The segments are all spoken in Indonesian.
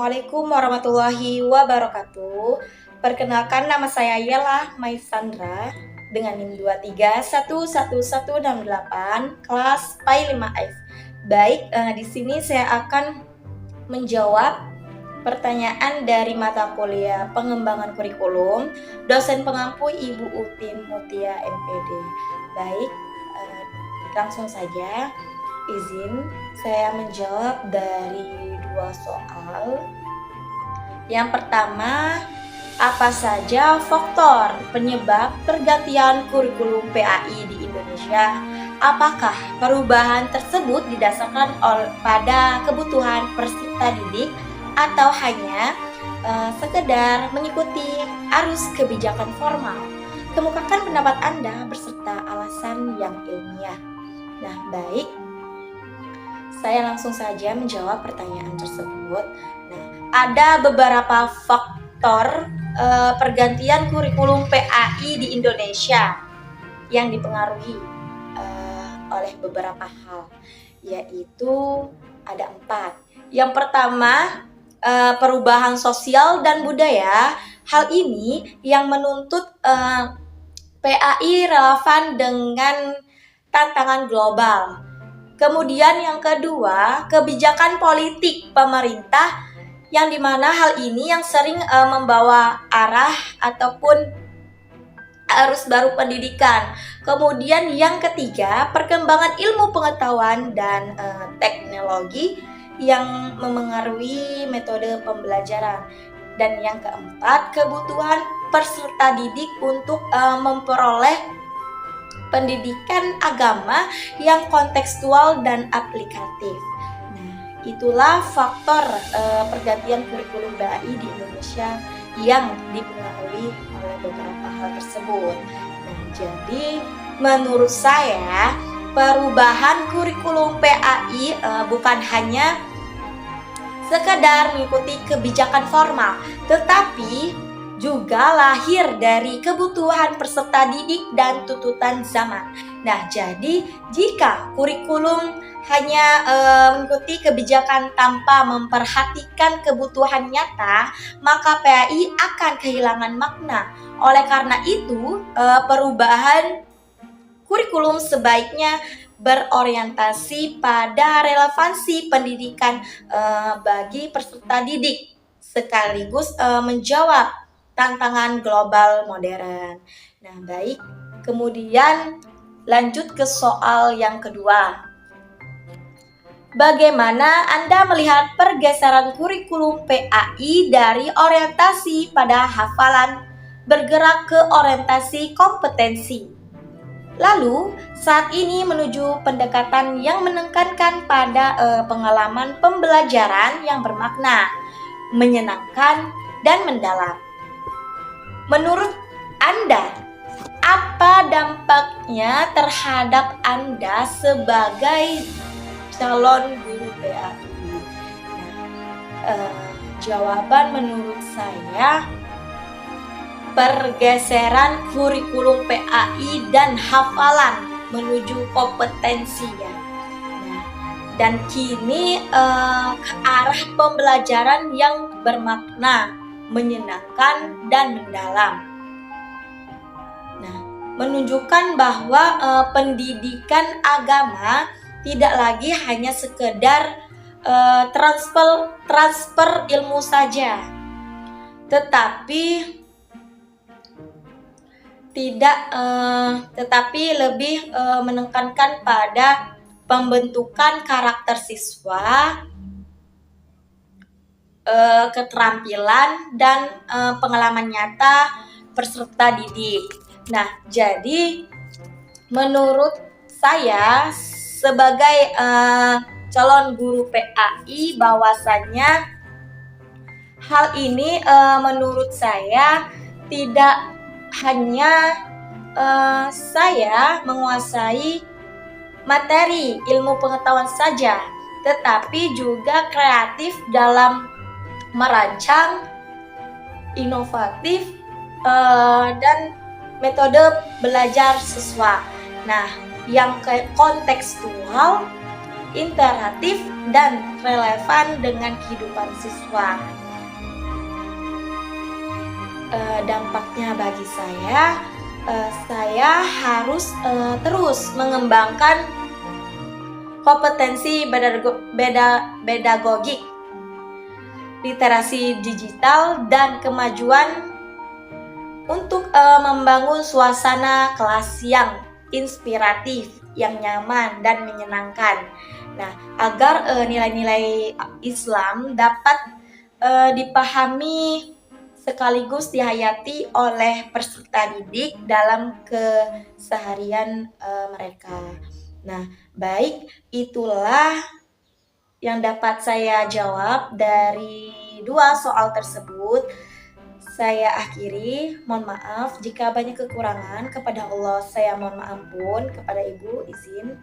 Assalamualaikum warahmatullahi wabarakatuh. Perkenalkan, nama saya Yela Maisandra dengan NIM 2311168 kelas PAI 5F. Baik, di sini saya akan menjawab pertanyaan dari mata kuliah pengembangan kurikulum, dosen pengampu Ibu Utin Mutia MPD. Baik, langsung saja. Izin saya menjawab dari dua soal. Yang pertama, apa saja faktor penyebab pergantian kurikulum PAI di Indonesia? Apakah perubahan tersebut didasarkan pada kebutuhan peserta didik atau hanya sekedar mengikuti arus kebijakan formal? Kemukakan pendapat Anda beserta alasan yang ilmiah. Nah, baik. Saya langsung saja menjawab pertanyaan tersebut. Nah, ada beberapa faktor pergantian kurikulum PAI di Indonesia yang dipengaruhi oleh beberapa hal, yaitu ada 4. Yang pertama, perubahan sosial dan budaya. Hal ini yang menuntut PAI relevan dengan tantangan global. Kemudian yang kedua, kebijakan politik pemerintah, yang dimana hal ini yang sering membawa arah ataupun arus baru pendidikan. Kemudian yang ketiga, perkembangan ilmu pengetahuan dan teknologi yang memengaruhi metode pembelajaran. Dan yang keempat, kebutuhan peserta didik untuk memperoleh pendidikan agama yang kontekstual dan aplikatif. Nah, itulah faktor pergantian kurikulum PAI di Indonesia yang dipengaruhi oleh beberapa hal tersebut. Nah, jadi menurut saya perubahan kurikulum PAI bukan hanya sekedar mengikuti kebijakan formal, tetapi juga lahir dari kebutuhan peserta didik dan tuntutan zaman. Nah, jadi jika kurikulum hanya mengikuti kebijakan tanpa memperhatikan kebutuhan nyata, maka PAI akan kehilangan makna. Oleh karena itu, perubahan kurikulum sebaiknya berorientasi pada relevansi pendidikan bagi peserta didik, sekaligus menjawab tantangan global modern. Nah, baik. Kemudian lanjut ke soal yang kedua. Bagaimana Anda melihat pergeseran kurikulum PAI dari orientasi pada hafalan bergerak ke orientasi kompetensi? Lalu, saat ini menuju pendekatan yang menekankan pada pengalaman pembelajaran yang bermakna, menyenangkan, dan mendalam. Menurut Anda, apa dampaknya terhadap Anda sebagai calon guru PAI? Jawaban menurut saya, pergeseran kurikulum PAI dan hafalan menuju kompetensi ya. Nah, dan kini ke arah pembelajaran yang bermakna, menyenangkan, dan mendalam. Nah, menunjukkan bahwa pendidikan agama tidak lagi hanya sekedar transfer ilmu saja, tetapi lebih menekankan pada pembentukan karakter siswa, keterampilan, dan pengalaman nyata peserta didik. Nah, jadi menurut saya sebagai calon guru PAI, bahwasannya hal ini menurut saya tidak hanya saya menguasai materi ilmu pengetahuan saja, tetapi juga kreatif dalam merancang, inovatif, dan metode belajar siswa. Nah, yang kontekstual, interaktif, dan relevan dengan kehidupan siswa. dampaknya bagi saya harus terus mengembangkan kompetensi pedagogik, literasi digital, dan kemajuan untuk membangun suasana kelas yang inspiratif, yang nyaman dan menyenangkan. Nah, agar nilai-nilai Islam dapat dipahami sekaligus dihayati oleh peserta didik dalam keseharian mereka. Nah, baik, itulah yang dapat saya jawab dari 2 soal tersebut. Saya akhiri, mohon maaf jika banyak kekurangan. Kepada Allah saya mohon ampun, kepada Ibu izin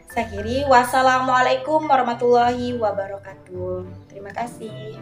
saya akhiri. Wassalamualaikum warahmatullahi wabarakatuh. Terima kasih.